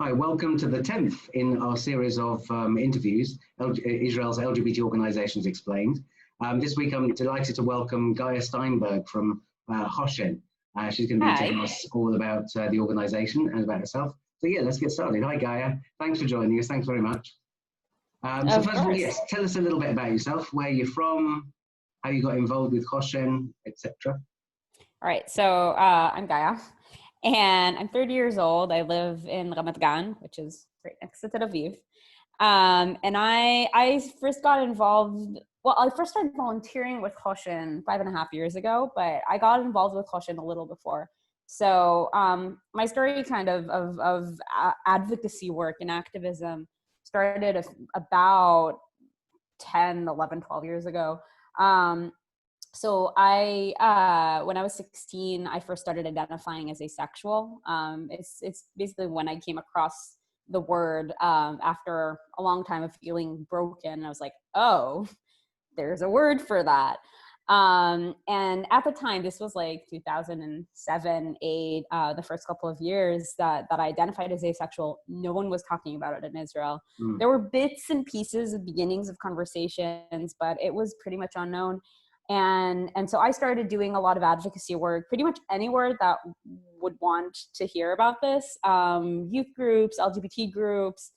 Hi, welcome to the 10th in our series of interviews, Israel's LGBT Organizations Explained. This week I'm delighted to welcome Gaia Steinberg from Hoshen. She's going to be telling us all about the organization and about herself. So yeah, let's get started. Hi Gaia, thanks for joining us, thanks very much. So first of all, yes, tell us a little bit about yourself, where you're from, how you got involved with Hoshen, etc. All right, so I'm Gaia, and I'm 30 years old. I live in Ramat Gan, which is right next to Tel Aviv. And I first got involved, well, I first started volunteering with Hoshen 5.5 years ago, but I got involved with Hoshen a little before. So my story kind of advocacy work and activism started about 10, 11, 12 years ago. So when I was 16, I first started identifying as asexual. It's basically when I came across the word after a long time of feeling broken. I was like, oh, there's a word for that. And at the time, this was like 2007, 8, the first couple of years that I identified as asexual, no one was talking about it in Israel. There were bits and pieces of beginnings of conversations, but it was pretty much unknown. And so I started doing a lot of advocacy work pretty much anywhere that would want to hear about this, youth groups, LGBT groups,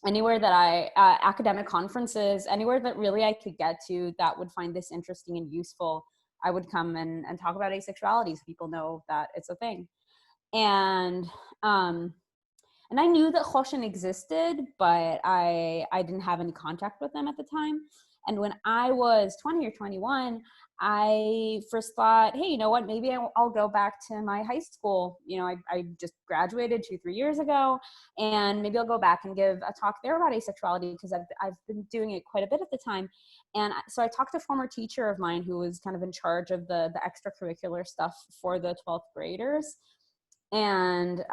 anywhere that academic conferences, anywhere that really I could get to that would find this interesting and useful, I would come and talk about asexuality so people know that it's a thing. And I knew that Hoshen existed, but I didn't have any contact with them at the time. And when I was 20 or 21, I first thought, hey, you know what, maybe I'll go back to my high school. You know, I just graduated 2-3 years ago, and maybe I'll go back and give a talk there about asexuality because I've been doing it quite a bit at the time. And so I talked to a former teacher of mine who was kind of in charge of the extracurricular stuff for the 12th graders. And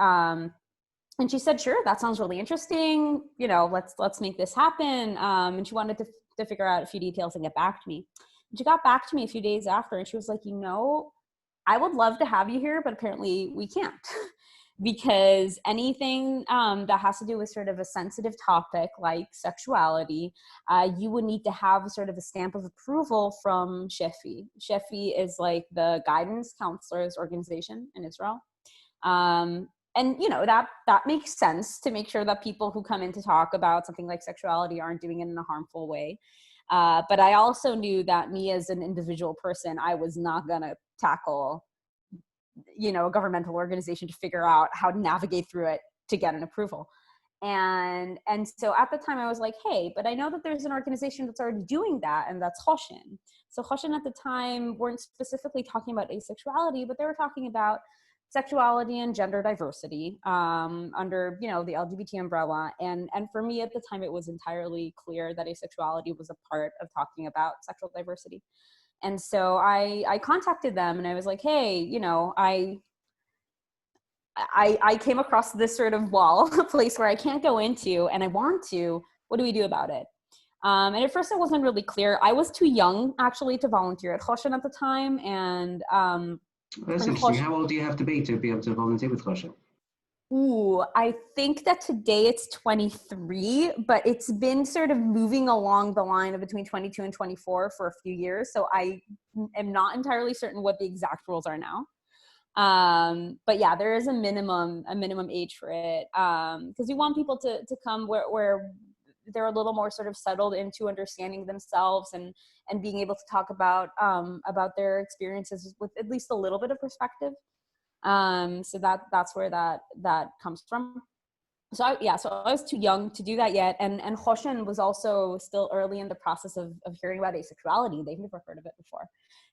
she said, sure, that sounds really interesting. You know, let's make this happen. And she wanted to figure out a few details and get back to me. And she got back to me a few days after, and she was like, you know, I would love to have you here, but apparently we can't because anything that has to do with sort of a sensitive topic like sexuality, you would need to have sort of a stamp of approval from Shefi. Shefi is like the guidance counselors organization in Israel. And, you know, that makes sense to make sure that people who come in to talk about something like sexuality aren't doing it in a harmful way. But I also knew that me as an individual person, I was not going to tackle, you know, a governmental organization to figure out how to navigate through it to get an approval. And so at the time I was like, hey, but I know that there's an organization that's already doing that, and that's Hoshen. So Hoshen at the time weren't specifically talking about asexuality, but they were talking about sexuality and gender diversity under, you know, the LGBT umbrella. And for me at the time, it was entirely clear that asexuality was a part of talking about sexual diversity. And so I contacted them and I was like, hey, you know, I came across this sort of wall, a place where I can't go into and I want to, what do we do about it? And at first it wasn't really clear. I was too young actually to volunteer at Hoshen at the time. And that's interesting. How old do you have to be able to volunteer with Hoshen? Ooh, I think that today it's 23, but it's been sort of moving along the line of between 22 and 24 for a few years. So I am not entirely certain what the exact rules are now. But yeah, there is a minimum age for it. Because we want people to come where they're a little more sort of settled into understanding themselves and being able to talk about their experiences with at least a little bit of perspective. So that's where that comes from. So I was too young to do that yet. And Hoshen was also still early in the process of hearing about asexuality. They've never heard of it before.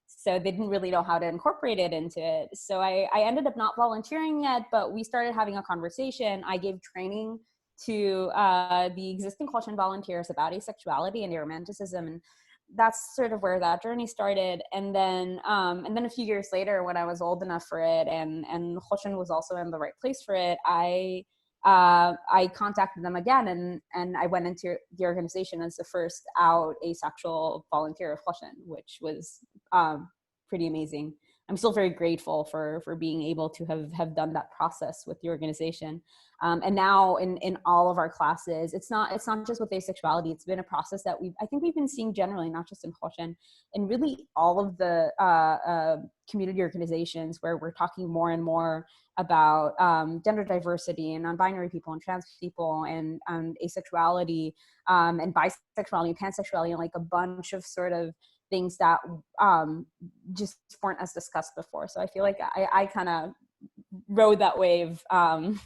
So they didn't really know how to incorporate it into it. So I ended up not volunteering yet, but we started having a conversation. I gave training to the existing Hoshen volunteers about asexuality and aromanticism, and that's sort of where that journey started. And then a few years later, when I was old enough for it, and Hoshen was also in the right place for it, I contacted them again, and I went into the organization as the first out asexual volunteer of Hoshen, which was pretty amazing. I'm still very grateful for being able to have done that process with the organization. And now in all of our classes, it's not just with asexuality. It's been a process that I think we've been seeing generally, not just in Hoshen, and really all of the community organizations, where we're talking more and more about gender diversity and non-binary people and trans people and asexuality and bisexuality and pansexuality, and like a bunch of sort of things that just weren't as discussed before. So I feel like I kind of rode that wave and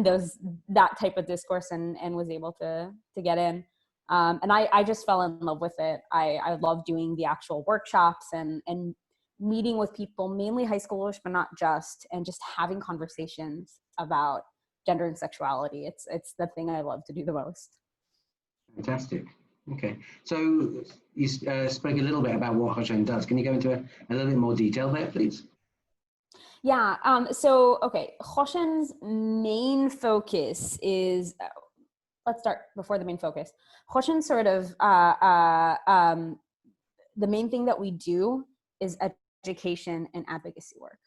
that type of discourse and was able to get in. And I just fell in love with it. I love doing the actual workshops and meeting with people, mainly high schoolers, but not just, and just having conversations about gender and sexuality. It's the thing I love to do the most. Fantastic. Okay, so you spoke a little bit about what Hoshen does. Can you go into a little bit more detail there, please? Yeah, so, okay, Hoshen's main focus is, let's start before the main focus. Hoshen sort of, the main thing that we do is education and advocacy work.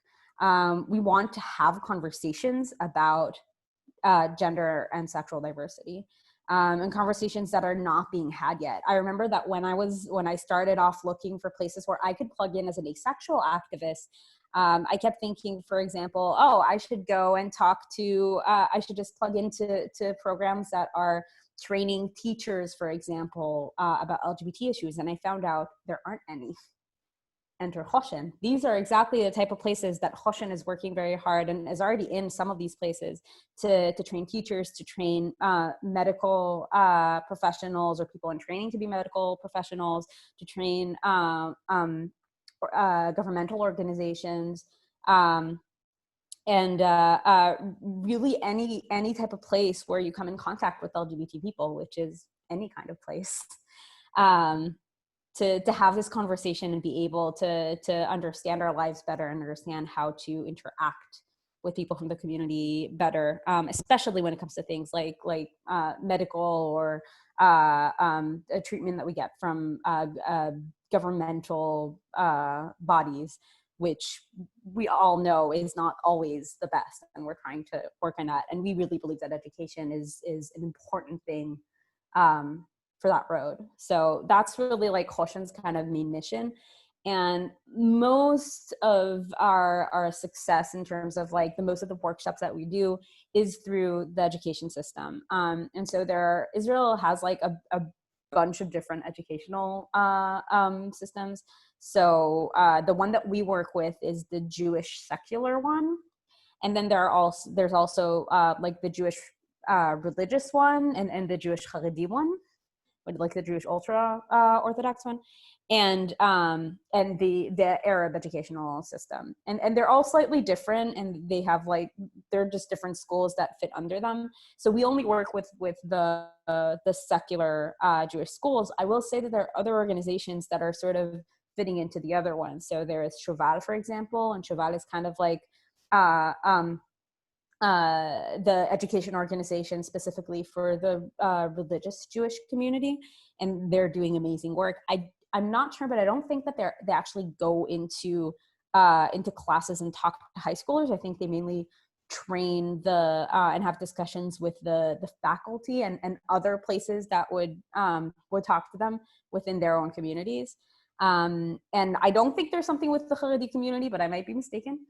We want to have conversations about gender and sexual diversity. And conversations that are not being had yet. I remember that when I started off looking for places where I could plug in as an asexual activist, I kept thinking, for example, oh, I should go and talk to, I should just plug into programs that are training teachers, for example, about LGBT issues. And I found out there aren't any. Enter Hoshen. These are exactly the type of places that Hoshen is working very hard and is already in some of these places to train teachers, to train medical professionals or people in training to be medical professionals, to train governmental organizations, and really any type of place where you come in contact with LGBT people, which is any kind of place. To have this conversation and be able to understand our lives better and understand how to interact with people from the community better, especially when it comes to things like medical or a treatment that we get from governmental bodies, which we all know is not always the best, and we're trying to work on that. And we really believe that education is an important thing for that road. So that's really like Hoshen's kind of main mission. And most of our success in terms of like most of the workshops that we do is through the education system. And so Israel has like a bunch of different educational systems. So the one that we work with is the Jewish secular one. And then there's also like the Jewish religious one and the Jewish Haredi one, like the Jewish ultra Orthodox one, and the Arab educational system, and they're all slightly different, and they have they're just different schools that fit under them. So we only work with the secular Jewish schools. I will say that there are other organizations that are sort of fitting into the other ones. So there is Shoval, for example, and Shoval is kind of like the education organization specifically for the religious Jewish community, and they're doing amazing work. I'm not sure, but I don't think that they actually go into classes and talk to high schoolers. I think they mainly train and have discussions with the faculty and other places that would talk to them within their own communities. And I don't think there's something with the Haredi community, but I might be mistaken.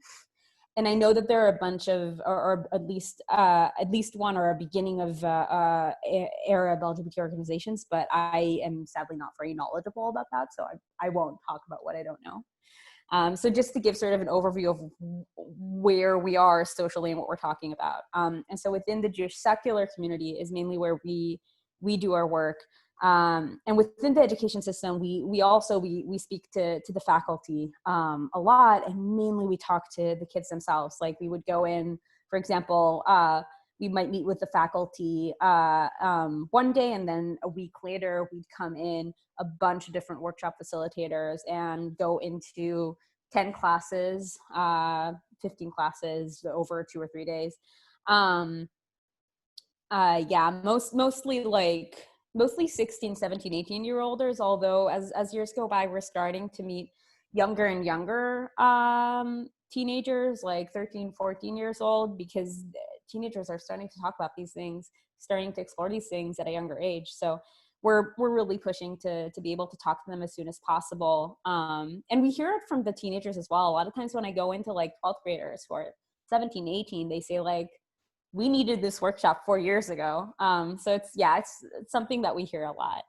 And I know that there are a bunch of, or at least one or a beginning of Arab LGBT organizations, but I am sadly not very knowledgeable about that, so I won't talk about what I don't know. So just to give sort of an overview of where we are socially and what we're talking about. And so within the Jewish secular community is mainly where we do our work. And within the education system, we also speak to the faculty a lot, and mainly we talk to the kids themselves. Like we would go in, for example, we might meet with the faculty one day, and then a week later we'd come in a bunch of different workshop facilitators and go into 10 classes, 15 classes over 2 or 3 days. Mostly 16, 17, 18-year-olders, although as years go by, we're starting to meet younger and younger teenagers, like 13, 14 years old, because teenagers are starting to talk about these things, starting to explore these things at a younger age. So we're really pushing to be able to talk to them as soon as possible. And we hear it from the teenagers as well. A lot of times when I go into like 12th graders who are 17, 18, they say like, we needed this workshop 4 years ago. So it's something that we hear a lot.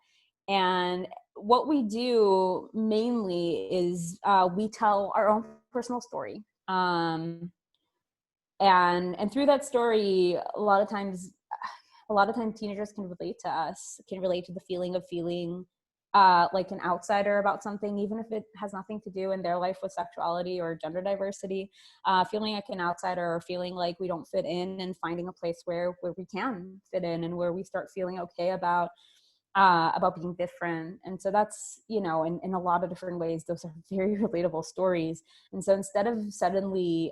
And what we do mainly is we tell our own personal story. And through that story, a lot of times teenagers can relate to us, can relate to the feeling of feeling like an outsider about something, even if it has nothing to do in their life with sexuality or gender diversity, feeling like an outsider or feeling like we don't fit in, and finding a place where we can fit in and where we start feeling okay about being different. And so that's, in a lot of different ways, those are very relatable stories. And so instead of suddenly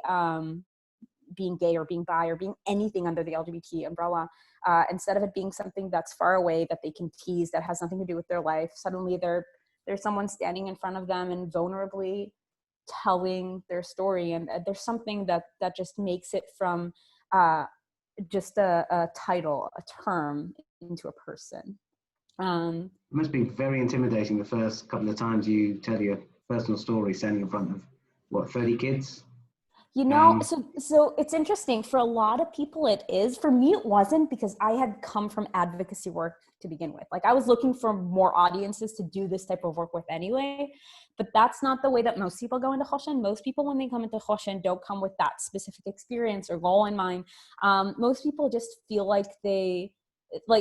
being gay or being bi or being anything under the LGBT umbrella, instead of it being something that's far away that they can tease, that has nothing to do with their life, suddenly there's someone standing in front of them and vulnerably telling their story. And there's something that just makes it from just a title, a term, into a person. It must be very intimidating the first couple of times you tell your personal story standing in front of 30 kids. So it's interesting. For a lot of people, it is. For me, it wasn't, because I had come from advocacy work to begin with. Like, I was looking for more audiences to do this type of work with anyway, but that's not the way that most people go into Hoshen. Most people, when they come into Hoshen, don't come with that specific experience or goal in mind. Most people just feel like they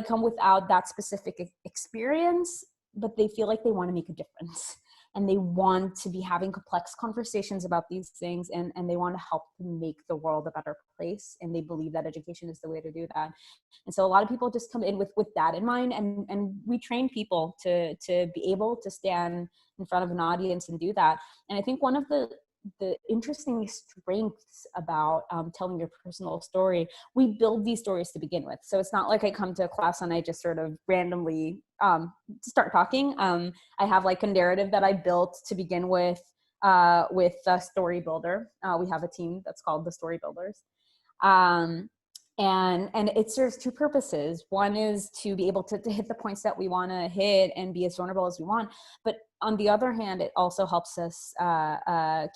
come without that specific experience, but they feel like they want to make a difference. And they want to be having complex conversations about these things, and they want to help make the world a better place. And they believe that education is the way to do that. And so a lot of people just come in with that in mind, and we train people to be able to stand in front of an audience and do that. And I think one of the interesting strengths about telling your personal story, we build these stories to begin with. So it's not like I come to a class and I just sort of randomly start talking. I have like a narrative that I built to begin with a story builder. We have a team that's called the Story Builders. And it serves two purposes. One is to be able to hit the points that we want to hit and be as vulnerable as we want. But on the other hand, it also helps us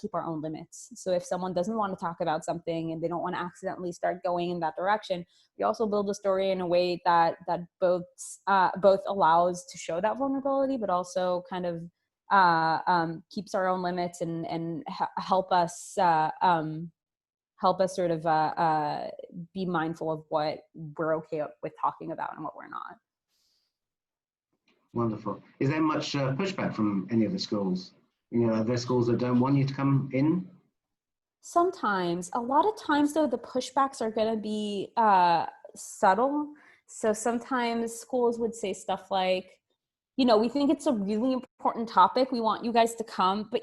keep our own limits. So if someone doesn't want to talk about something and they don't want to accidentally start going in that direction, we also build a story in a way that both allows to show that vulnerability, but also kind of keeps our own limits and help us sort of be mindful of what we're okay with talking about and what we're not. Wonderful. Is there much pushback from any of the schools? Are there schools that don't want you to come in? Sometimes. A lot of times, though, the pushbacks are going to be subtle. So sometimes schools would say stuff like, we think it's a really important topic. We want you guys to come, but,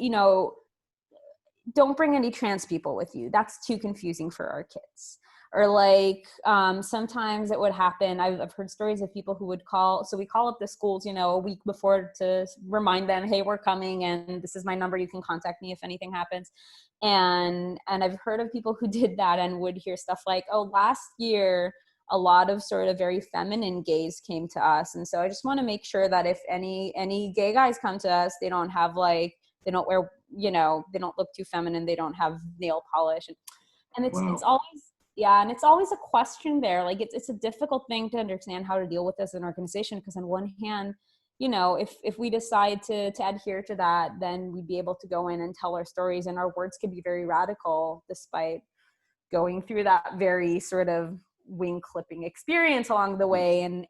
don't bring any trans people with you. That's too confusing for our kids. Or like sometimes it would happen. I've heard stories of people who would call. So we call up the schools, a week before to remind them, hey, we're coming and this is my number. You can contact me if anything happens. And I've heard of people who did that and would hear stuff like, oh, last year, a lot of sort of very feminine gays came to us. And so I just want to make sure that if any gay guys come to us, they don't have they don't wear, they don't look too feminine. They don't have nail polish. And it's always, and it's always a question there. Like it's a difficult thing to understand how to deal with as an organization. Because on one hand, if we decide to adhere to that, then we'd be able to go in and tell our stories, and our words can be very radical despite going through that very sort of wing clipping experience along the way. And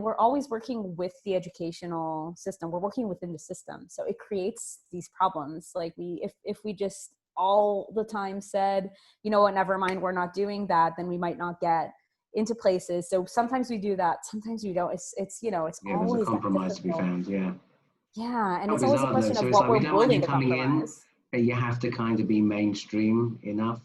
we're always working with the educational system. We're working within the system. So it creates these problems. Like if we just all the time said, what, never mind, we're not doing that, then we might not get into places. So sometimes we do that. Sometimes we don't. It's always there's a compromise to be found. Yeah. Yeah. And How it's always a bizarre, question though. So of it's what like, we're we don't want you willing to coming compromise. but you have to kind of be mainstream enough.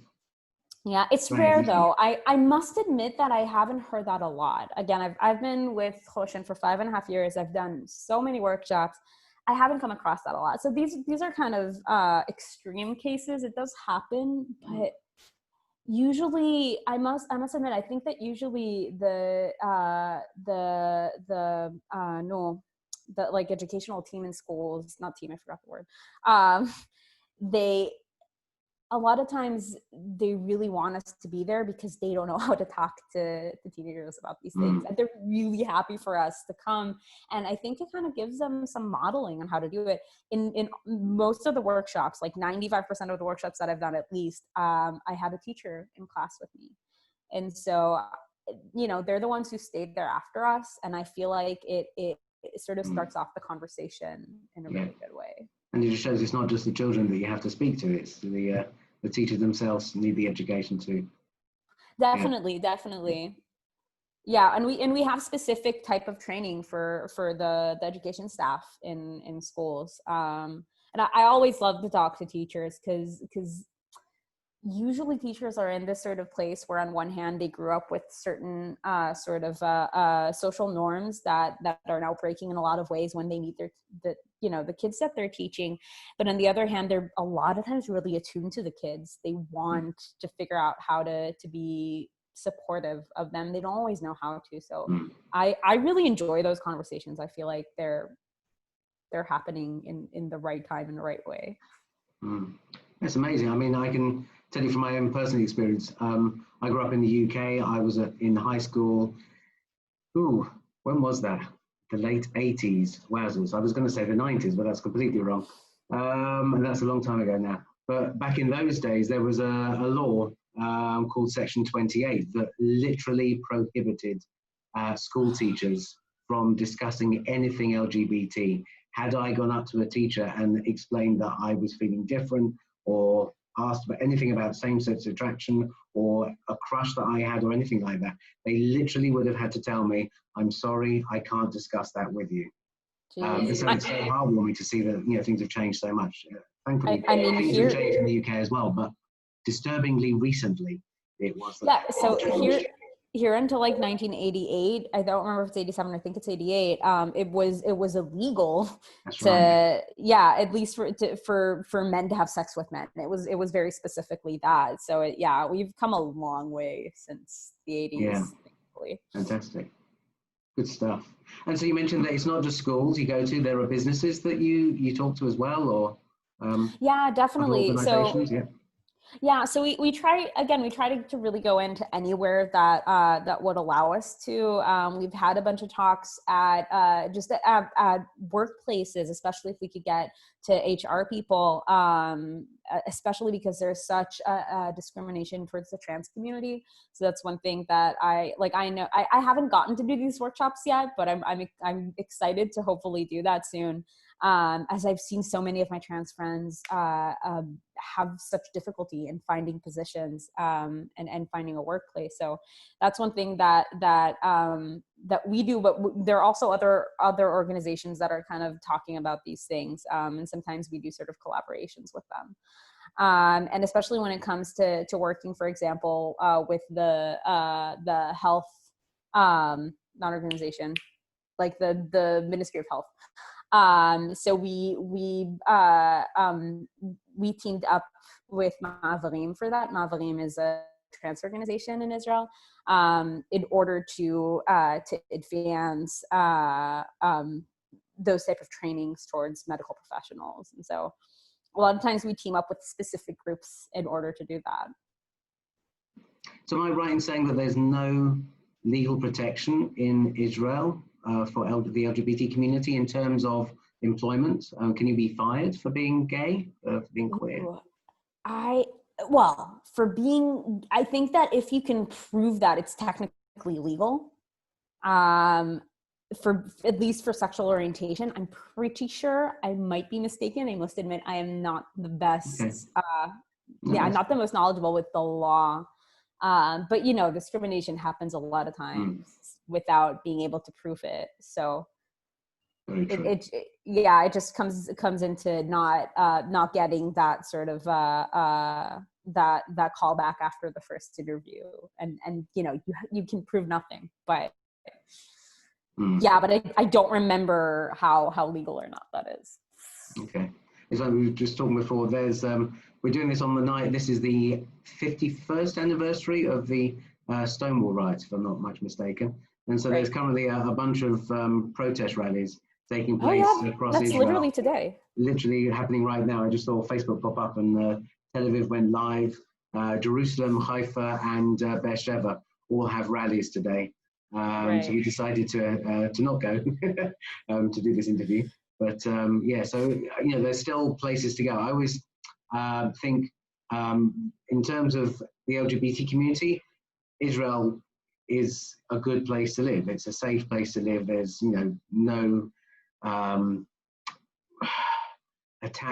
Yeah, it's rare though. I must admit that I haven't heard that a lot. Again, I've been with Hoshen for 5.5 years. I've done so many workshops. I haven't come across that a lot. So these are kind of extreme cases. It does happen, but usually I must admit, I think that usually the like educational team in schools, not team, I forgot the word. They, a lot of times they really want us to be there because they don't know how to talk to teenagers about these things. And they're really happy for us to come. And I think it kind of gives them some modeling on how to do it. In most of the workshops, like 95% of the workshops that I've done at least, I had a teacher in class with me. And so, you know, they're the ones who stayed there after us. And I feel like it sort of starts off the conversation in a really good way. And it just shows it's not just the children that you have to speak to, it's the teachers themselves need the education too. Definitely. Yeah, and we have specific type of training for the education staff in schools. And I always love to talk to teachers because usually teachers are in this sort of place where on one hand they grew up with certain social norms that are now breaking in a lot of ways when they meet the kids that they're teaching. But on the other hand, they're a lot of times really attuned to the kids. They want to figure out how to be supportive of them. They don't always know how to. So I really enjoy those conversations. I feel like they're happening in the right time, in the right way. That's amazing. I mean, I can tell you from my own personal experience. I grew up in the UK. I was in high school. When was that? The late 80s. Wowzers. I was going to say the 90s, but that's completely wrong. And that's a long time ago now. But back in those days, there was a law called Section 28 that literally prohibited school teachers from discussing anything LGBT. Had I gone up to a teacher and explained that I was feeling different, or asked about anything about same-sex attraction or a crush that I had or anything like that, they literally would have had to tell me, I'm sorry, I can't discuss that with you. So it's so heartwarming to see that things have changed so much. Thankfully, things have changed in the UK as well, but disturbingly recently it was. So here until like 1988, I don't remember if it's 87, I think it's 88. It was illegal at least for men to have sex with men. It was very specifically that. So we've come a long way since the 80s. Thankfully. Fantastic. Good stuff. And so you mentioned that it's not just schools you go to, there are businesses that you talk to as well, or definitely. So we try to really go into anywhere that would allow us to. We've had a bunch of talks at workplaces, especially if we could get to HR people, especially because there's such a discrimination towards the trans community. So that's one thing that I know I haven't gotten to do these workshops yet, but I'm excited to hopefully do that soon. As I've seen so many of my trans friends have such difficulty in finding positions and finding a workplace. So that's one thing that we do, but there are also other organizations that are kind of talking about these things. And sometimes we do sort of collaborations with them. And especially when it comes to working, for example, with the health, not organization, like the Ministry of Health. So we teamed up with Ma'avarim for that. Ma'avarim is a trans organization in Israel, in order to advance those type of trainings towards medical professionals. And so a lot of times we team up with specific groups in order to do that. So am I right in saying that there's no legal protection in Israel for the LGBT community in terms of employment? Can you be fired for being gay, for being queer? I think that if you can prove that it's technically legal, for at least for sexual orientation, I'm pretty sure. I might be mistaken. I must admit I am not the best. I'm not the most knowledgeable with the law. But discrimination happens a lot of times without being able to prove it. So it just comes into not getting that sort of that call back after the first interview, and you can prove nothing, but but I don't remember how legal or not that is. Okay. It's like we were just talking before. There's we're doing this on the night. This is the 51st anniversary of the Stonewall riots, if I'm not much mistaken. And so there's currently a bunch of protest rallies taking place across that's Israel. Literally today. Literally happening right now. I just saw Facebook pop up, and Tel Aviv went live. Jerusalem, Haifa, and Beersheba all have rallies today. So we decided to not go to do this interview. But yeah, so there's still places to go. I always think in terms of the LGBT community, Israel is a good place to live. It's a safe place to live. There's no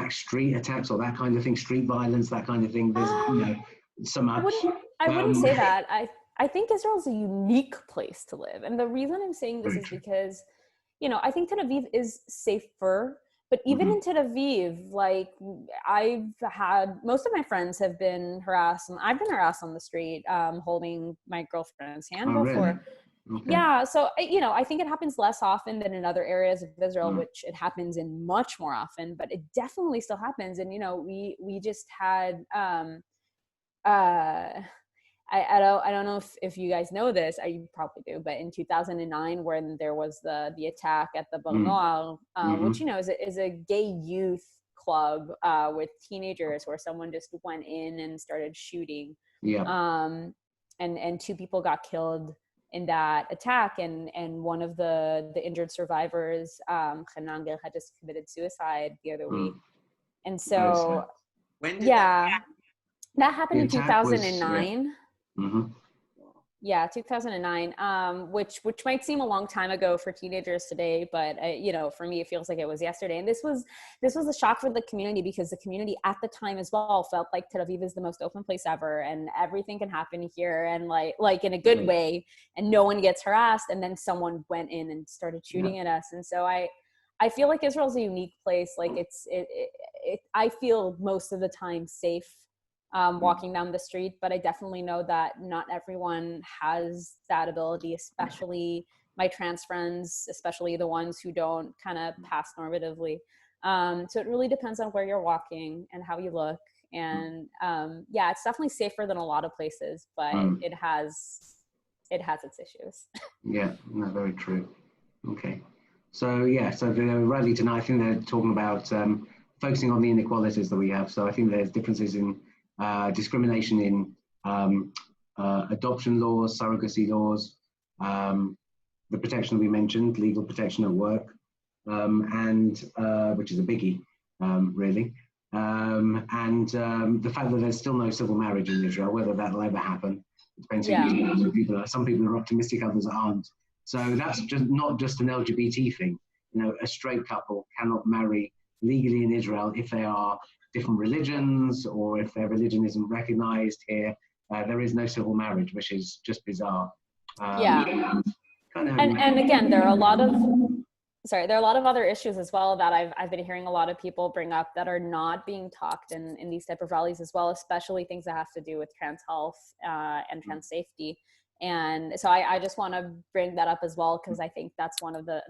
street attacks or that kind of thing, street violence, that kind of thing. There's so much. I wouldn't say that. I think Israel is a unique place to live, and the reason I'm saying this is because I think Tel Aviv is safer. But even in Tel Aviv, like I've had, most of my friends have been harassed, and I've been harassed on the street, holding my girlfriend's hand before. Really? Okay. Yeah, so I think it happens less often than in other areas of Israel, which it happens in much more often. But it definitely still happens, and we just had I don't know if you guys know this, you probably do, but in 2009, when there was the attack at the Bar Noir, which is a gay youth club with teenagers, where someone just went in and started shooting, and two people got killed in that attack, and one of the injured survivors, Hanan Gil, had just committed suicide the other week, and so when did that happened in 2009. Yeah, 2009, which might seem a long time ago for teenagers today, but for me it feels like it was yesterday. And this was a shock for the community, because the community at the time as well felt like Tel Aviv is the most open place ever, and everything can happen here, and like in a good way, and no one gets harassed. And then someone went in and started shooting at us, and so I feel like Israel's a unique place. Like I feel most of the time safe walking down the street, but I definitely know that not everyone has that ability, especially my trans friends, especially the ones who don't kind of pass normatively. So it really depends on where you're walking and how you look. And it's definitely safer than a lot of places, but it has its issues. Yeah, no, very true. Okay. So the rally tonight, I think they're talking about focusing on the inequalities that we have. So I think there's differences in discrimination in adoption laws, surrogacy laws, the protection we mentioned, legal protection at work, and which is a biggie, really. And the fact that there's still no civil marriage in Israel, whether that'll ever happen, depends who people are. Some people are optimistic, others aren't. So that's just not just an LGBT thing. A straight couple cannot marry legally in Israel if they are different religions, or if their religion isn't recognized here. There is no civil marriage, which is just bizarre. And again, there are a lot of other issues as well that I've been hearing a lot of people bring up that are not being talked in these type of rallies as well, especially things that have to do with trans health and trans safety. And so I just want to bring that up as well, because I think that's one of the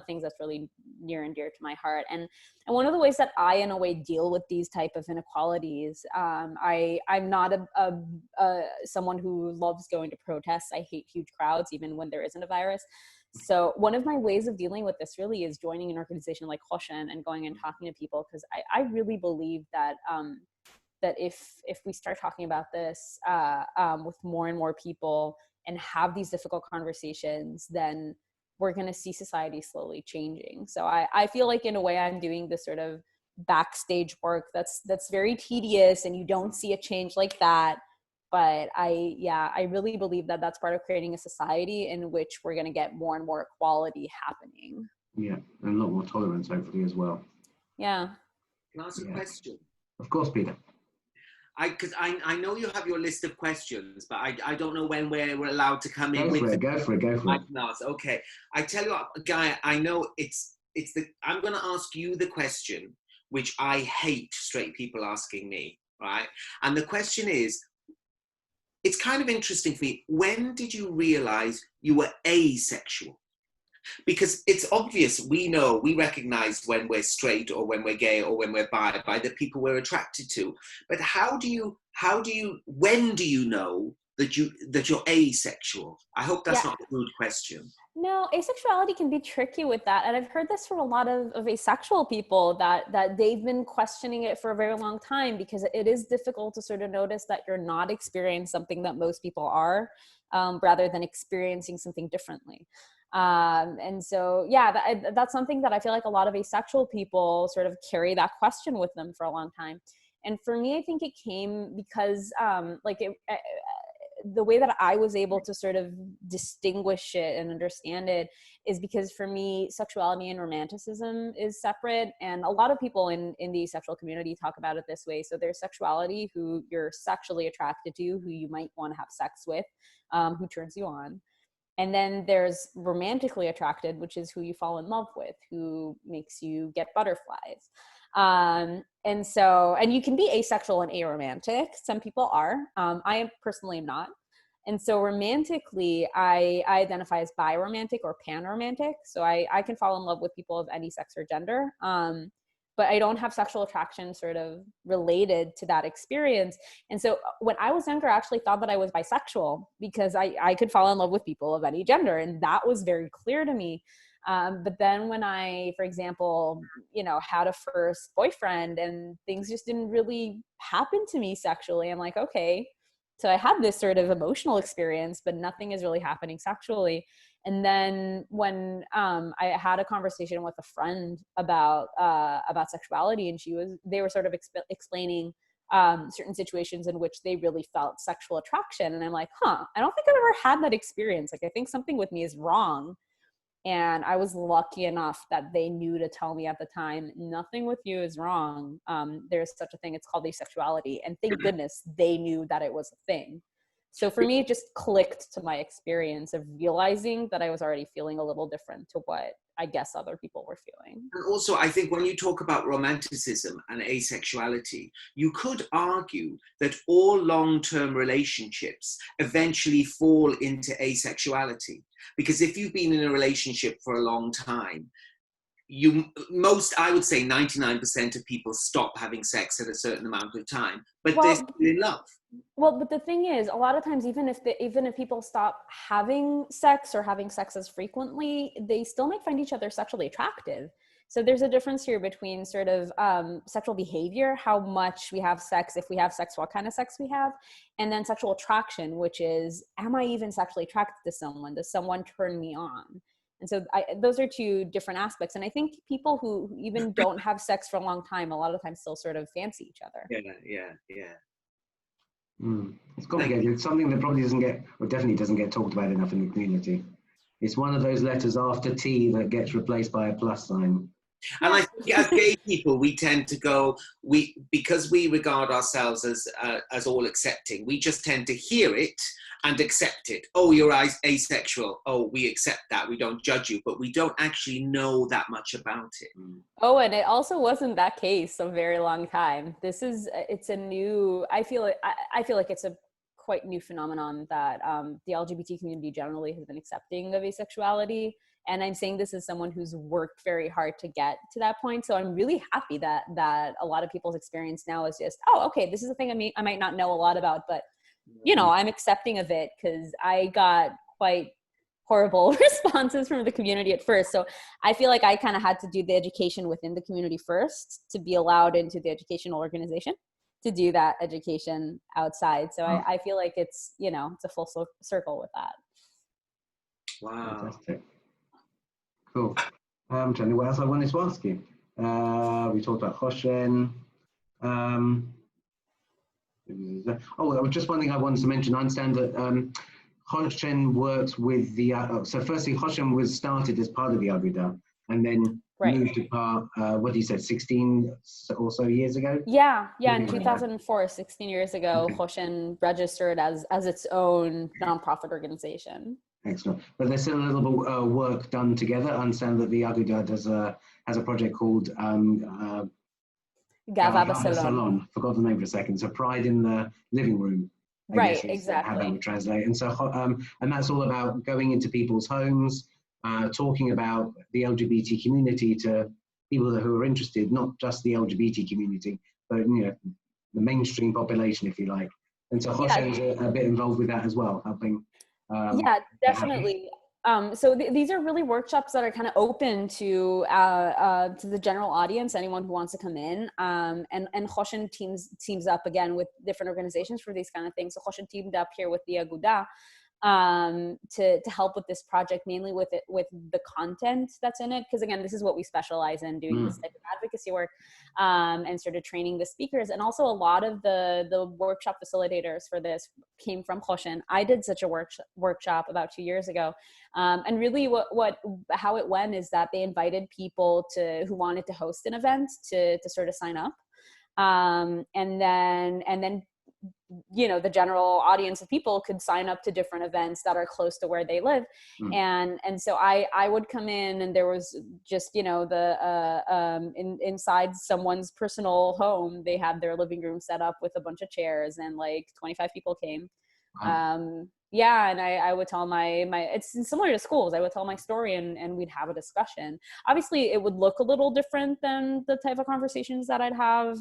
things that's really near and dear to my heart. And one of the ways that I, in a way, deal with these type of inequalities, I'm not someone who loves going to protests. I hate huge crowds, even when there isn't a virus. So one of my ways of dealing with this really is joining an organization like Hoshen and going and talking to people, because I really believe that that if we start talking about this with more and more people and have these difficult conversations, then we're going to see society slowly changing. So I feel like, in a way, I'm doing this sort of backstage work that's very tedious, and you don't see a change like that. But I really believe that that's part of creating a society in which we're going to get more and more equality happening. Yeah, and a lot more tolerance, hopefully, as well. Yeah. Can I ask a question? Of course, Peter. Because I know you have your list of questions, but I don't know when we're allowed to come in. Go for it. Okay. I tell you what, Gaia, I know I'm going to ask you the question, which I hate straight people asking me, right? And the question is, it's kind of interesting for me. When did you realize you were asexual? Because it's obvious, we recognize when we're straight or when we're gay or when we're bi by the people we're attracted to. But when do you know that you're asexual? I hope that's not a rude question. No, asexuality can be tricky with that. And I've heard this from a lot of asexual people that they've been questioning it for a very long time, because it is difficult to sort of notice that you're not experiencing something that most people are, rather than experiencing something differently. And so, that's something that I feel like a lot of asexual people sort of carry that question with them for a long time. And for me, I think it came because the way that I was able to sort of distinguish it and understand it is because for me, sexuality and romanticism is separate. And a lot of people in the asexual community talk about it this way. So there's sexuality, who you're sexually attracted to, who you might want to have sex with, who turns you on. And then there's romantically attracted, which is who you fall in love with, who makes you get butterflies. And you can be asexual and aromantic. Some people are. I personally am not. And so romantically, I identify as biromantic or panromantic. So I can fall in love with people of any sex or gender. But I don't have sexual attraction sort of related to that experience. And so when I was younger, I actually thought that I was bisexual, because I could fall in love with people of any gender. And that was very clear to me. But then when I, for example, had a first boyfriend and things just didn't really happen to me sexually, I'm like, okay, so I had this sort of emotional experience, but nothing is really happening sexually. And then when I had a conversation with a friend about sexuality, and they were sort of explaining certain situations in which they really felt sexual attraction. And I'm like, I don't think I've ever had that experience. Like, I think something with me is wrong. And I was lucky enough that they knew to tell me at the time, nothing with you is wrong. There's such a thing. It's called asexuality. And thank goodness they knew that it was a thing. So for me, it just clicked to my experience of realizing that I was already feeling a little different to what I guess other people were feeling. And also, I think when you talk about romanticism and asexuality, you could argue that all long-term relationships eventually fall into asexuality. Because if you've been in a relationship for a long time, I would say 99% of people stop having sex at a certain amount of time, but they're still in love. Well, but the thing is, a lot of times, even if people stop having sex or having sex as frequently, they still might find each other sexually attractive. So there's a difference here between sort of sexual behavior, how much we have sex, if we have sex, what kind of sex we have, and then sexual attraction, which is, am I even sexually attracted to someone? Does someone turn me on? And so those are two different aspects. And I think people who even don't have sex for a long time, a lot of times still sort of fancy each other. Yeah. It's complicated. It's something that probably definitely doesn't get talked about enough in the community. It's one of those letters after T that gets replaced by a plus sign. And I think as gay people, we tend to go, because we regard ourselves as all accepting, we just tend to hear it and accept it. Oh, you're asexual. Oh, we accept that. We don't judge you, but we don't actually know that much about it. Oh, and it also wasn't that case a very long time. I feel like it's a quite new phenomenon that the LGBT community generally has been accepting of asexuality. And I'm saying this as someone who's worked very hard to get to that point. So I'm really happy that a lot of people's experience now is just, oh, okay, this is a thing I might not know a lot about, but I'm accepting of it, because I got quite horrible responses from the community at first. So I feel like I kind of had to do the education within the community first to be allowed into the educational organization to do that education outside. So I feel like it's a full circle with that. Wow. Fantastic. Cool. I'm trying to think what else I wanted to ask you. We talked about Hoshen. Just one thing I wanted to mention. I understand that Hoshen works with the. So firstly, Hoshen was started as part of the Aguda, and then moved to part. What do you say? 16 or so years ago. Yeah. In 2004, 16 years ago, okay. Hoshen registered as its own nonprofit organization. Excellent. But there's still a little bit work done together. I understand that the Aguda has a project called Gaia Steinberg. Forgot the name for a second. So Pride in the Living Room. Right, exactly. How that would translate. And so, and that's all about going into people's homes, talking about the LGBT community to people who are interested, not just the LGBT community, but the mainstream population, if you like. And so Hoshen's a bit involved with that as well, helping. Yeah, definitely. So these are really workshops that are kind of open to the general audience, anyone who wants to come in. And Hoshen teams up again with different organizations for these kind of things. So Hoshen teamed up here with the Aguda to help with this project, mainly with the content that's in it. Because again, this is what we specialize in, doing this type of advocacy work, and sort of training the speakers. And also a lot of the workshop facilitators for this came from Hoshen. I did such a workshop about 2 years ago. And really how it went is that they invited people who wanted to host an event to sort of sign up. And then the general audience of people could sign up to different events that are close to where they live. And so I would come in, and there was just, inside someone's personal home, they had their living room set up with a bunch of chairs, and like 25 people came. Wow. And I would tell it's similar to schools. I would tell my story and we'd have a discussion. Obviously it would look a little different than the type of conversations that I'd have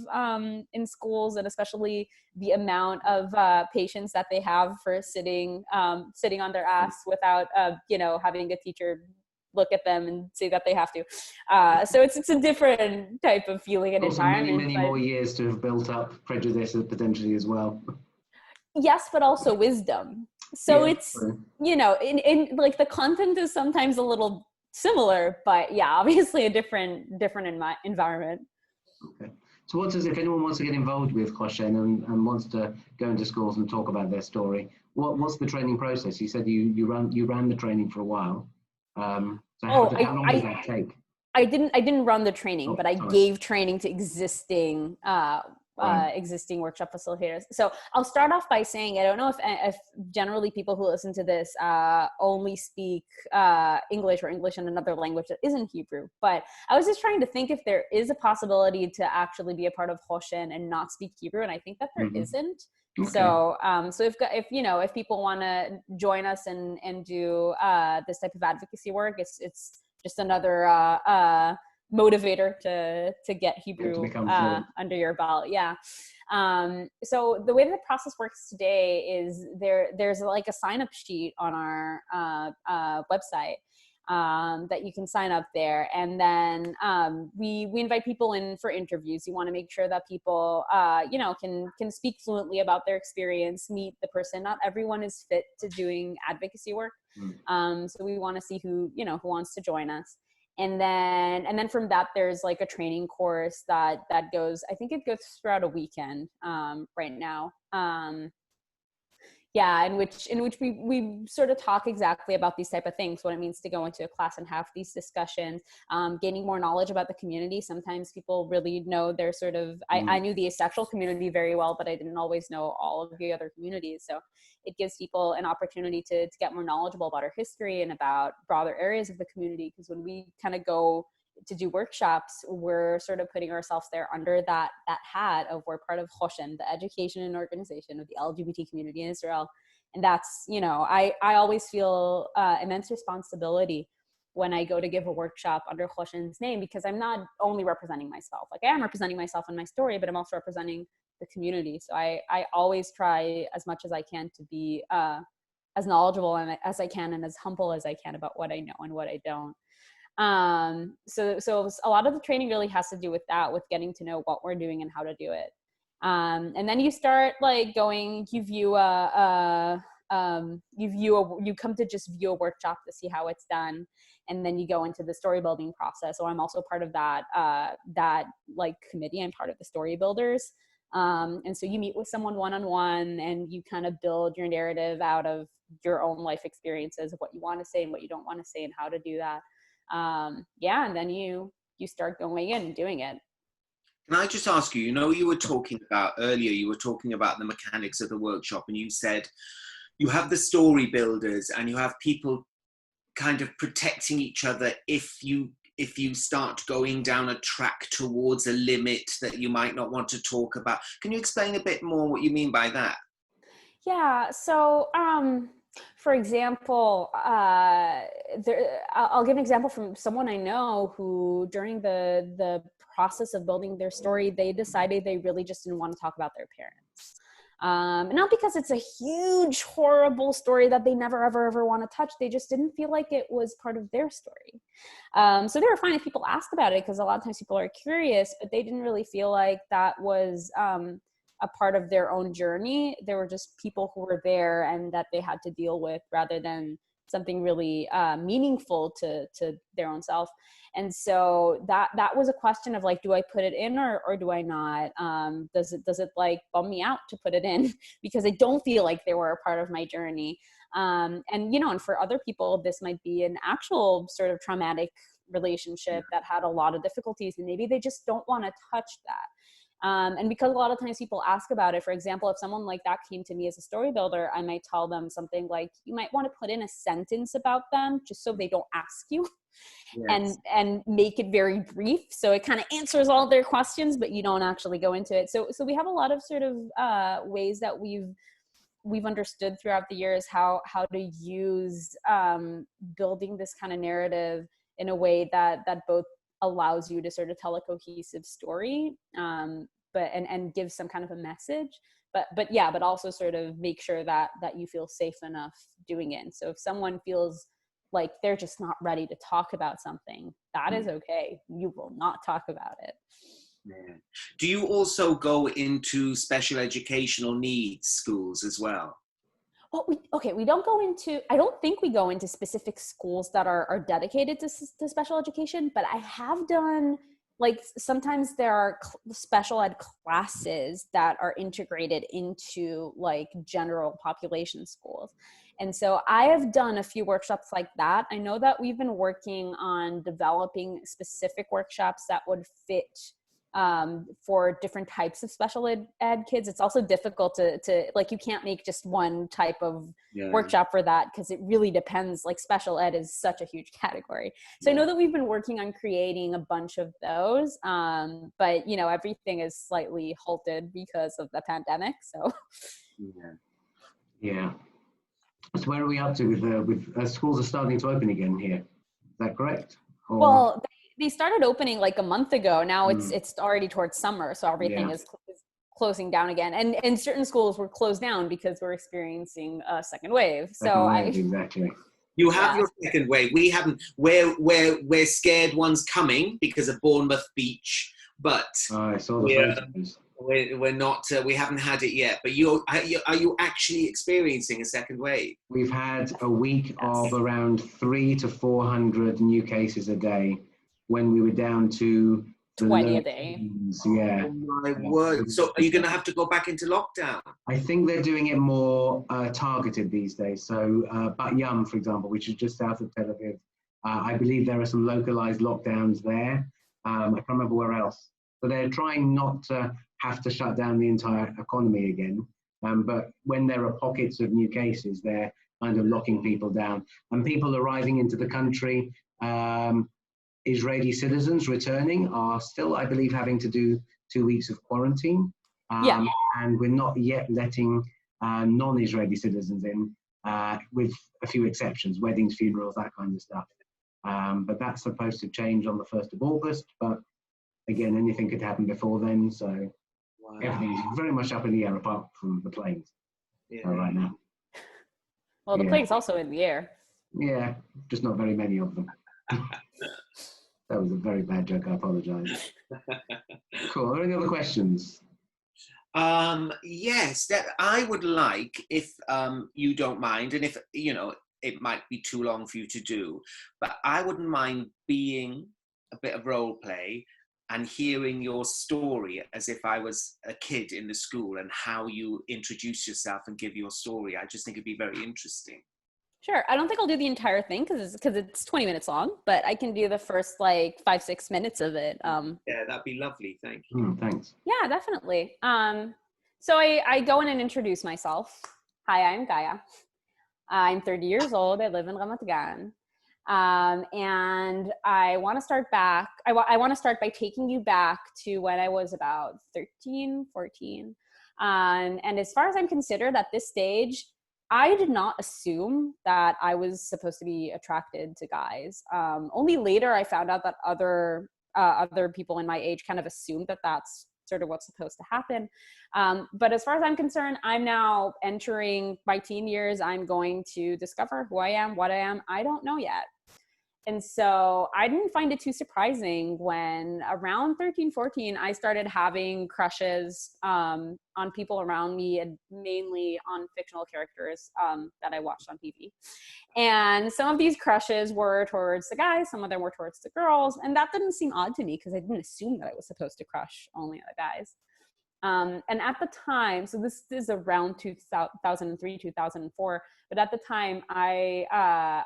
in schools, and especially the amount of patience that they have for sitting on their ass without, having a teacher look at them and say that they have to. So it's a different type of feeling and also environment. Many more years to have built up prejudice potentially as well. Yes, but also wisdom. So it's, in like the content is sometimes a little similar, but obviously a different environment. Okay. So if anyone wants to get involved with Hoshen and wants to go into schools and talk about their story, what's the training process? You said you ran the training for a while. So how long does that take? I didn't run the training, but I gave training to existing existing workshop facilitators. So I'll start off by saying, I don't know if generally people who listen to this only speak English or English in another language that isn't Hebrew, but I was just trying to think if there is a possibility to actually be a part of Hoshen and not speak Hebrew, and I think that there isn't. Okay. So if people want to join us and do this type of advocacy work, it's just another motivator to get Hebrew under your belt. So the way that the process works today is there's like a sign up sheet on our website that you can sign up there, and then we invite people in for interviews. You want to make sure that people can speak fluently about their experience, meet the person. Not everyone is fit to doing advocacy work, so we want to see who wants to join us. And then from that, there's like a training course that goes, I think it goes throughout a weekend right now. In which we sort of talk exactly about these type of things, what it means to go into a class and have these discussions, gaining more knowledge about the community. Sometimes people really know their sort of, I knew the asexual community very well, but I didn't always know all of the other communities. So it gives people an opportunity to get more knowledgeable about our history and about broader areas of the community. Because when we kind of go to do workshops, we're sort of putting ourselves there under that hat of we're part of Hoshen, the education and organization of the LGBT community in Israel. And that's, I always feel immense responsibility when I go to give a workshop under Hoshen's name, because I'm not only representing myself. Like I am representing myself in my story, but I'm also representing the community. So I always try as much as I can to be as knowledgeable as I can and as humble as I can about what I know and what I don't. So a lot of the training really has to do with that, with getting to know what we're doing and how to do it. And then you start like going, you come to just view a workshop to see how it's done. And then you go into the story building process. So I'm also part of that like committee. I'm part of the story builders. And so you meet with someone one-on-one and you kind of build your narrative out of your own life experiences of what you want to say and what you don't want to say and how to do that. And then you start going in and doing it. Can I just ask you, you were talking about earlier, you were talking about the mechanics of the workshop, and you said you have the story builders and you have people kind of protecting each other if you start going down a track towards a limit that you might not want to talk about. Can you explain a bit more what you mean by that? Yeah, so For example, I'll give an example from someone I know who, during the process of building their story, they decided they really just didn't want to talk about their parents. Not because it's a huge, horrible story that they never, ever want to touch. They just didn't feel like it was part of their story. So they were fine if people asked about it, because a lot of times people are curious, but they didn't really feel like that was a part of their own journey. They were just people who were there and that they had to deal with, rather than something really meaningful to their own self. And so that was a question of like, do I put it in or do I not? Does it like bum me out to put it in because I don't feel like they were a part of my journey? And and for other people, this might be an actual sort of traumatic relationship that had a lot of difficulties, and maybe they just don't want to touch that. And because a lot of times people ask about it, for example, if someone like that came to me as a story builder, I might tell them something like, you might want to put in a sentence about them just so they don't ask you. Yes. and make it very brief, so it kind of answers all their questions, but you don't actually go into it. So we have a lot of sort of ways that we've understood throughout the years how to use building this kind of narrative in a way that both allows you to sort of tell a cohesive story, but give some kind of a message, but also sort of make sure that you feel safe enough doing it. And so if someone feels like they're just not ready to talk about something, that is okay. You will not talk about it. Yeah. Do you also go into special educational needs schools as well? Well, we don't go into, I don't think we go into specific schools that are dedicated to special education, but I have done, like, sometimes there are special ed classes that are integrated into like general population schools. And so I have done a few workshops like that. I know that we've been working on developing specific workshops that would fit for different types of special ed kids. It's also difficult to like, you can't make just one type of workshop for that, because it really depends. Like, special ed is such a huge category. So I know that we've been working on creating a bunch of those, but everything is slightly halted because of the pandemic. So yeah. So where are we up to with schools are starting to open again here? Is that correct? Or... Well, they started opening like a month ago. Now it's already towards summer, so everything is closing down again. And certain schools were closed down because we're experiencing a second wave. Exactly. You have your second wave. We haven't. We're scared one's coming because of Bournemouth Beach, but I saw the photos. We're not. We haven't had it yet. But are you actually experiencing a second wave? We've had a week of around 300 to 400 new cases a day, when we were down to 20 a day. Yeah. Oh my word! So are you going to have to go back into lockdown? I think they're doing it more targeted these days. So Bat Yam, for example, which is just south of Tel Aviv, I believe there are some localized lockdowns there. I can't remember where else. So they're trying not to have to shut down the entire economy again. But when there are pockets of new cases, they're kind of locking people down. And people arriving into the country, Israeli citizens returning are still, I believe, having to do 2 weeks of quarantine. And we're not yet letting non-Israeli citizens in, with a few exceptions, weddings, funerals, that kind of stuff. But that's supposed to change on the 1st of August. But again, anything could happen before then. So everything's very much up in the air apart from the planes right now. Well, the plague's also in the air. Yeah, just not very many of them. That was a very bad joke. I apologize. Cool. Are there any other questions? Yes, that I would like, if you don't mind, and if it might be too long for you to do, but I wouldn't mind being a bit of role play and hearing your story as if I was a kid in the school, and how you introduce yourself and give your story. I just think it'd be very interesting. Sure. I don't think I'll do the entire thing because it's 20 minutes long, but I can do the first like 5-6 minutes of it. Yeah, that'd be lovely. Thank you. Thanks. Yeah, definitely. So I go in and introduce myself. Hi, I'm Gaia. I'm 30 years old. I live in Ramat Gan. And I want to start back. I want to start by taking you back to when I was about 13, 14. And as far as I'm considered at this stage, I did not assume that I was supposed to be attracted to guys. Only later I found out that other people in my age kind of assumed that that's sort of what's supposed to happen. But as far as I'm concerned, I'm now entering my teen years. I'm going to discover who I am, what I am. I don't know yet. And so I didn't find it too surprising when around 13, 14, I started having crushes on people around me, and mainly on fictional characters that I watched on TV. And some of these crushes were towards the guys, some of them were towards the girls. And that didn't seem odd to me because I didn't assume that I was supposed to crush only on the guys. And at the time, so this is around 2003, 2004, but at the time I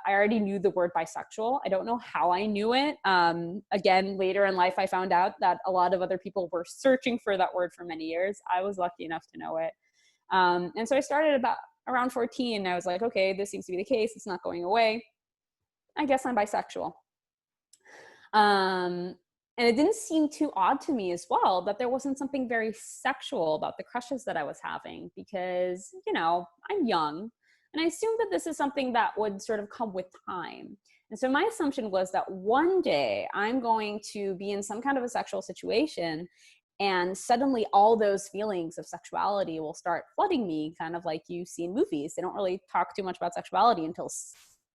already knew the word bisexual. I don't know how I knew it. Again, later in life, I found out that a lot of other people were searching for that word for many years. I was lucky enough to know it. And so I started about around 14, and I was like, okay, this seems to be the case. It's not going away. I guess I'm bisexual. And it didn't seem too odd to me as well that there wasn't something very sexual about the crushes that I was having, because, you know, I'm young, and I assumed that this is something that would sort of come with time. And so my assumption was that one day I'm going to be in some kind of a sexual situation, and suddenly all those feelings of sexuality will start flooding me, kind of like you see in movies. They don't really talk too much about sexuality until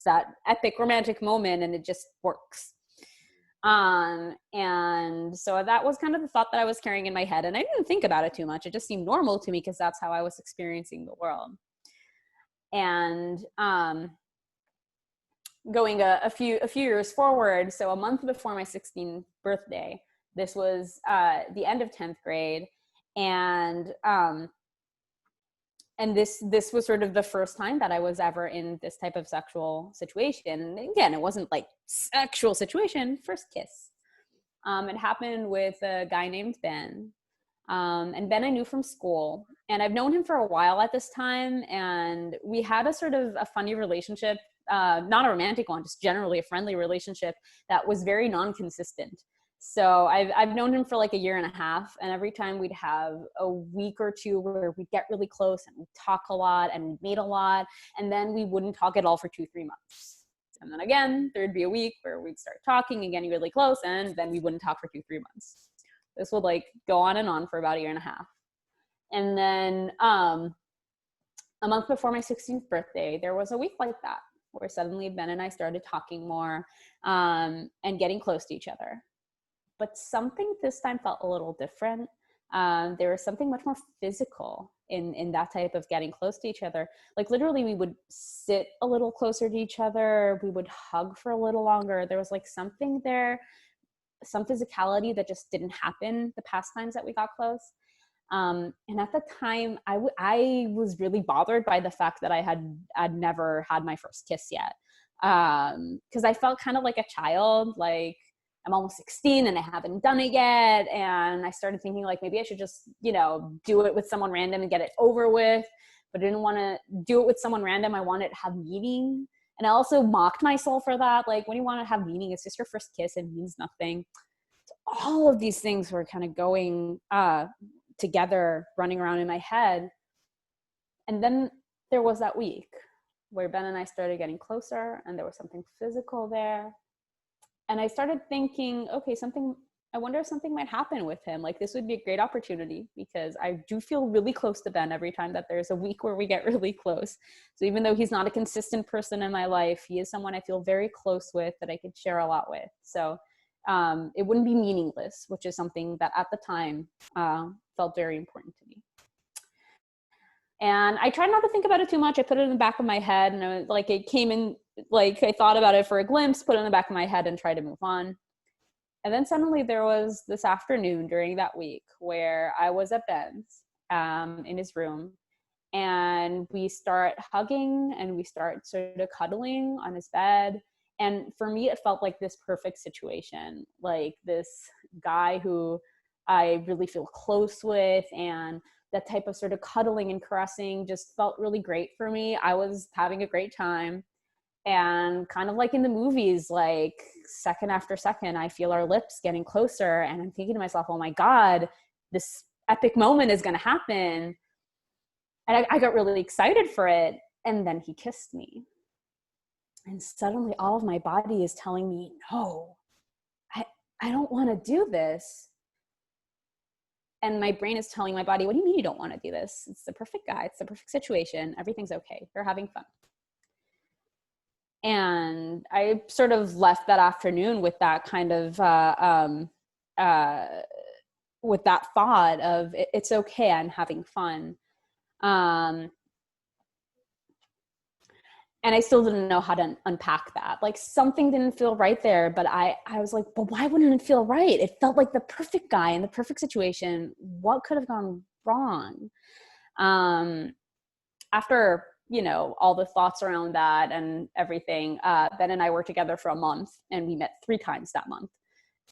that epic romantic moment, and it just works. And so that was kind of the thought that I was carrying in my head, and I didn't think about it too much. It just seemed normal to me because that's how I was experiencing the world. And going a few years forward, so a month before my 16th birthday, this was the end of 10th grade, and this was sort of the first time that I was ever in this type of sexual situation. And again, it wasn't like sexual situation, first kiss. It happened with a guy named Ben. And Ben I knew from school, and I've known him for a while at this time. And we had a sort of a funny relationship, not a romantic one, just generally a friendly relationship that was very non-consistent. So I've known him for like a year and a half, and every time we'd have a week or two where we'd get really close and we'd talk a lot and we'd meet a lot, and then we wouldn't talk at all for 2-3 months. And then again, there'd be a week where we'd start talking and getting really close, and then we wouldn't talk for 2-3 months. This would like go on for about a year and a half. And then a month before my 16th birthday, there was a week like that where suddenly Ben and I started talking more and getting close to each other. But something this time felt a little different. There was something much more physical in that type of getting close to each other. Like literally we would sit a little closer to each other. We would hug for a little longer. There was like something there, some physicality that just didn't happen the past times that we got close. And at the time I was really bothered by the fact that I'd never had my first kiss yet. Cause I felt kind of like a child, like, I'm almost 16 and I haven't done it yet. And I started thinking like, maybe I should just, you know, do it with someone random and get it over with. But I didn't want to do it with someone random. I wanted to have meaning. And I also mocked myself for that. Like, when you want to have meaning, it's just your first kiss. It means nothing. So all of these things were kind of going together, running around in my head. And then there was that week where Ben and I started getting closer, and there was something physical there. And I started thinking, okay, I wonder if something might happen with him. Like, this would be a great opportunity, because I do feel really close to Ben every time that there's a week where we get really close. So even though he's not a consistent person in my life, he is someone I feel very close with, that I could share a lot with. So it wouldn't be meaningless, which is something that at the time felt very important to me. And I tried not to think about it too much. I put it in the back of my head, and it came in, like, I thought about it for a glimpse, put it in the back of my head and tried to move on. And then suddenly there was this afternoon during that week where I was at Ben's in his room, and we start hugging and we start sort of cuddling on his bed. And for me, it felt like this perfect situation, like this guy who I really feel close with, and that type of sort of cuddling and caressing just felt really great for me. I was having a great time. And kind of like in the movies, like second after second, I feel our lips getting closer, and I'm thinking to myself, oh my God, this epic moment is going to happen. And I got really excited for it. And then he kissed me. And suddenly all of my body is telling me, no, I don't want to do this. And my brain is telling my body, what do you mean you don't want to do this? It's the perfect guy. It's the perfect situation. Everything's okay. You're having fun. And I sort of left that afternoon with that kind of, with that thought of it's okay. I'm having fun. And I still didn't know how to unpack that. Like something didn't feel right there, but I was like, but why wouldn't it feel right? It felt like the perfect guy in the perfect situation. What could have gone wrong? After, you know, all the thoughts around that and everything, Ben and I were together for a month and we met 3 times that month.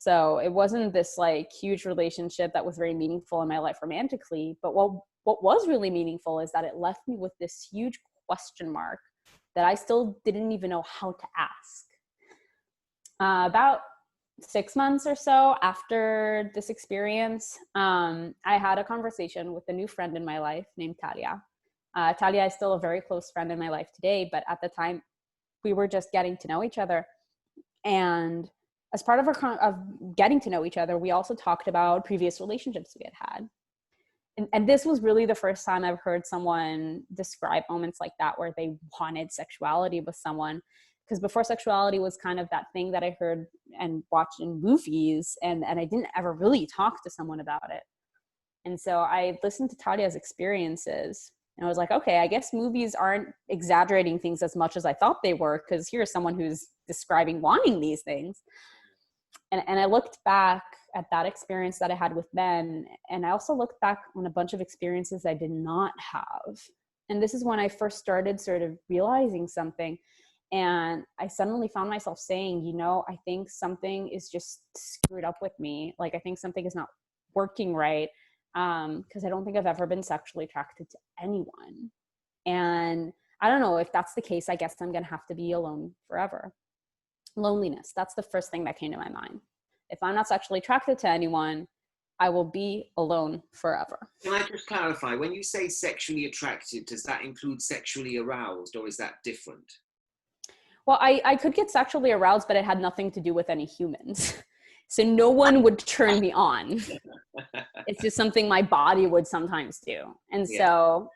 So it wasn't this like huge relationship that was very meaningful in my life romantically, but what was really meaningful is that it left me with this huge question mark that I still didn't even know how to ask. About 6 months or so after this experience, I had a conversation with a new friend in my life named Talia. Talia is still a very close friend in my life today, but at the time we were just getting to know each other. And as part of getting to know each other, we also talked about previous relationships we had had. And this was really the first time I've heard someone describe moments like that where they wanted sexuality with someone. Because before, sexuality was kind of that thing that I heard and watched in movies, and I didn't ever really talk to someone about it. And so I listened to Talia's experiences, and I was like, okay, I guess movies aren't exaggerating things as much as I thought they were, because here's someone who's describing wanting these things. And I looked back at that experience that I had with Ben, and I also looked back on a bunch of experiences I did not have. And this is when I first started sort of realizing something. And I suddenly found myself saying, you know, I think something is just screwed up with me. Like, I think something is not working right, because I don't think I've ever been sexually attracted to anyone. And I don't know if that's the case. I guess I'm going to have to be alone forever. Loneliness. That's the first thing that came to my mind. If I'm not sexually attracted to anyone, I will be alone forever. Can I just clarify, when you say sexually attracted, does that include sexually aroused, or is that different? Well, I could get sexually aroused, but it had nothing to do with any humans. So no one would turn me on. It's just something my body would sometimes do. And so,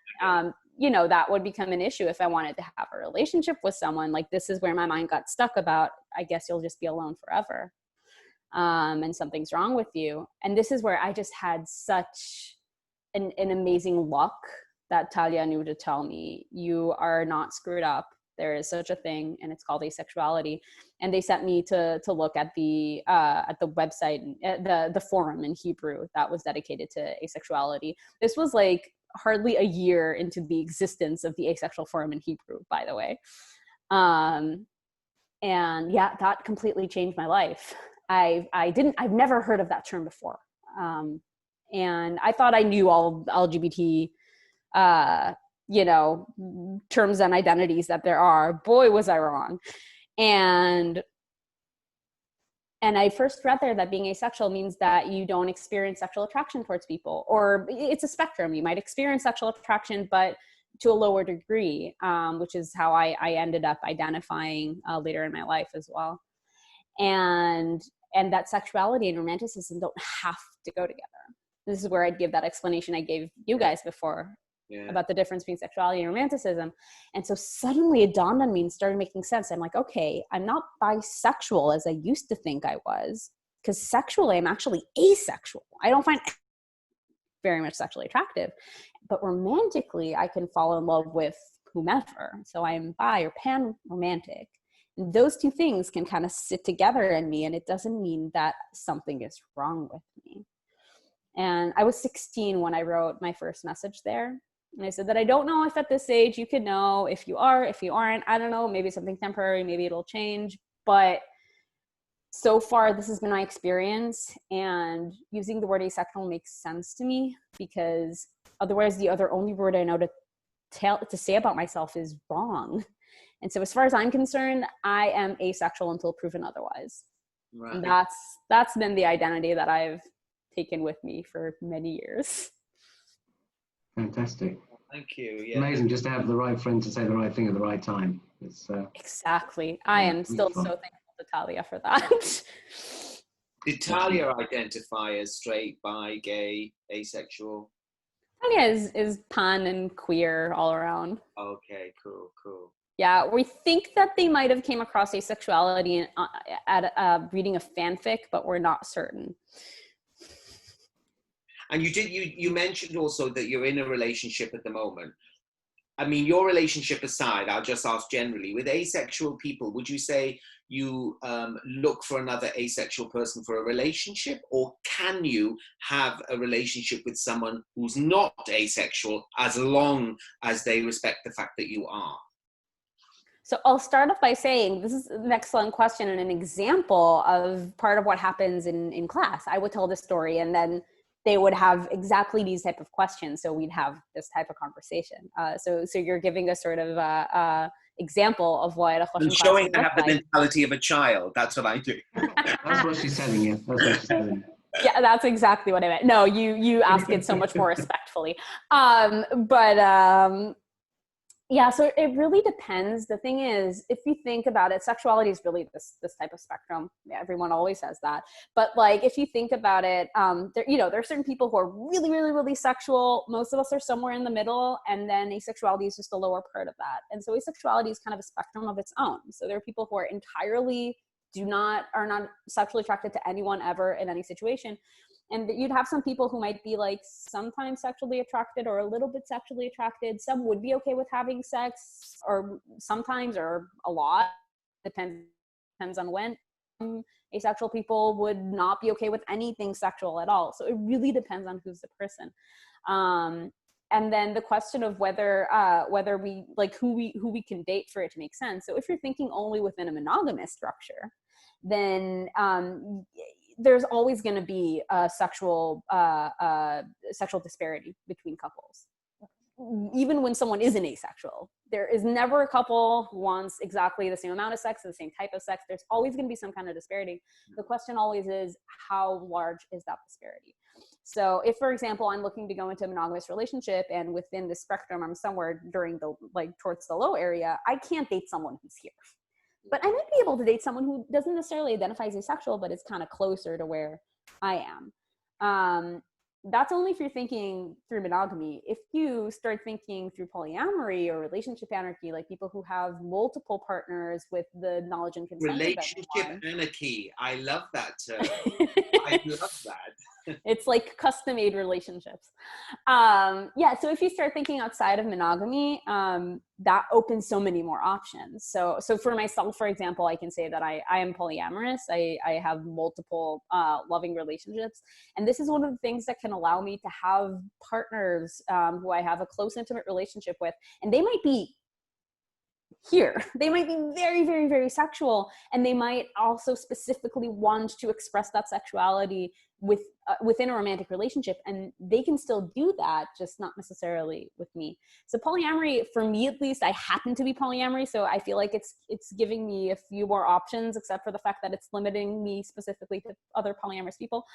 you know, that would become an issue if I wanted to have a relationship with someone. Like, this is where my mind got stuck about, I guess you'll just be alone forever. And something's wrong with you. And this is where I just had such an amazing luck that Talia knew to tell me, you are not screwed up. There is such a thing, and it's called asexuality. And they sent me to look at the website, the forum in Hebrew that was dedicated to asexuality. This was like hardly a year into the existence of the asexual forum in Hebrew, by the way. And yeah, that completely changed my life. I've never heard of that term before. And I thought I knew all LGBT, you know, terms and identities that there are. Boy, was I wrong. And I first read there that being asexual means that you don't experience sexual attraction towards people, or it's a spectrum. You might experience sexual attraction, but to a lower degree, which is how I ended up identifying later in my life as well. And that sexuality and romanticism don't have to go together. This is where I'd give that explanation I gave you guys before about the difference between sexuality and romanticism. And so suddenly it dawned on me and started making sense. I'm like, okay, I'm not bisexual as I used to think I was, because sexually I'm actually asexual. I don't find very much sexually attractive, but romantically I can fall in love with whomever. So I'm bi or pan romantic. And those two things can kind of sit together in me, and it doesn't mean that something is wrong with me. And I was 16 when I wrote my first message there. And I said that I don't know if at this age you can know if you are, if you aren't, I don't know, maybe something temporary, maybe it'll change. But so far, this has been my experience, and using the word asexual makes sense to me, because otherwise the only word I know to say about myself is wrong. And so as far as I'm concerned, I am asexual until proven otherwise. Right. And that's been the identity that I've taken with me for many years. Fantastic. Thank you. Yeah. Amazing just to have the right friend to say the right thing at the right time. It's Exactly. I am still so thankful to Talia for that. Did Talia identify as straight, bi, gay, asexual? Talia is pan and queer all around. Okay, cool, cool. Yeah, we think that they might have came across asexuality at reading a fanfic, but we're not certain. And you mentioned also that you're in a relationship at the moment. I mean, your relationship aside, I'll just ask generally, with asexual people, would you say you look for another asexual person for a relationship, or can you have a relationship with someone who's not asexual as long as they respect the fact that you are? So I'll start off by saying this is an excellent question and an example of part of what happens in class. I would tell this story and then they would have exactly these type of questions. So we'd have this type of conversation. So you're giving a sort of example of what a Hoshen class showing would I look have the like. mentality of a child. That's what I do. That's what she's telling you. That's what she's telling you. Yeah, that's exactly what I meant. No, you ask it so much more respectfully. Yeah, so it really depends. The thing is, if you think about it, sexuality is really this type of spectrum. Yeah, everyone always says that. But like, if you think about it, there are certain people who are really, really, really sexual. Most of us are somewhere in the middle, and then asexuality is just a lower part of that. And so asexuality is kind of a spectrum of its own. So there are people who are entirely are not sexually attracted to anyone ever in any situation. And you'd have some people who might be like sometimes sexually attracted or a little bit sexually attracted. Some would be okay with having sex, or sometimes, or a lot. Depends on when. Asexual people would not be okay with anything sexual at all. So it really depends on who's the person. And then the question of whether we like who we can date for it to make sense. So if you're thinking only within a monogamous structure, then there's always going to be a sexual disparity between couples. Even when someone isn't asexual, there is never a couple who wants exactly the same amount of sex or the same type of sex. There's always going to be some kind of disparity. The question always is, how large is that disparity? So if, for example, I'm looking to go into a monogamous relationship and within the spectrum, I'm somewhere towards the low area, I can't date someone who's here. But I might be able to date someone who doesn't necessarily identify as asexual, but is kind of closer to where I am. That's only if you're thinking through monogamy. If you start thinking through polyamory or relationship anarchy, like people who have multiple partners with the knowledge and consent. Relationship anarchy. I love that term. I love that. It's like custom-made relationships. Yeah, so if you start thinking outside of monogamy, that opens so many more options. So for myself, for example, I can say that I am polyamorous. I have multiple loving relationships. And this is one of the things that can allow me to have partners who I have a close, intimate relationship with. And they might be here. They might be very, very, very sexual. And they might also specifically want to express that sexuality within a romantic relationship, and they can still do that, just not necessarily with me. So polyamory, for me at least, I happen to be polyamory, so I feel like it's giving me a few more options, except for the fact that it's limiting me specifically to other polyamorous people.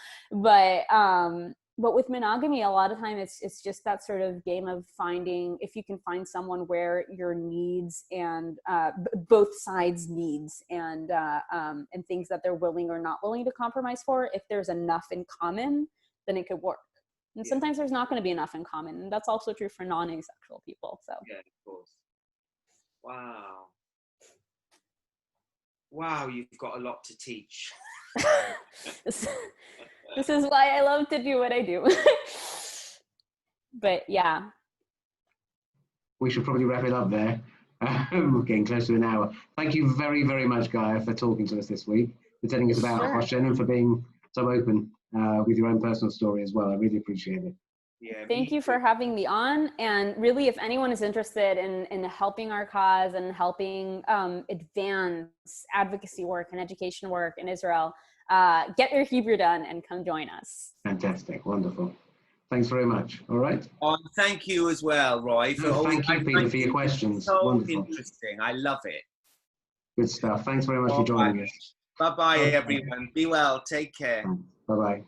But with monogamy, a lot of time it's just that sort of game of finding, if you can find someone where your needs and both sides' needs and things that they're willing or not willing to compromise for, if there's enough in common, then it could work. And sometimes there's not going to be enough in common, and that's also true for non-asexual people. So yeah, of course. Wow, you've got a lot to teach. This is why I love to do what I do. But yeah. We should probably wrap it up there. We're getting close to an hour. Thank you very, very much, Gaia, for talking to us this week, for telling us about Hoshen, and for being so open with your own personal story as well. I really appreciate it. Yeah, thank you for having me on. And really, if anyone is interested in helping our cause and helping advance advocacy work and education work in Israel, get your Hebrew done and come join us. Fantastic. Wonderful. Thanks very much. All right. Thank you as well, Roy. Thank you, Peter, for your questions. So wonderful. Interesting. I love it. Good stuff. Thanks very much for joining us. Bye-bye, everyone. Be well. Take care. Bye-bye.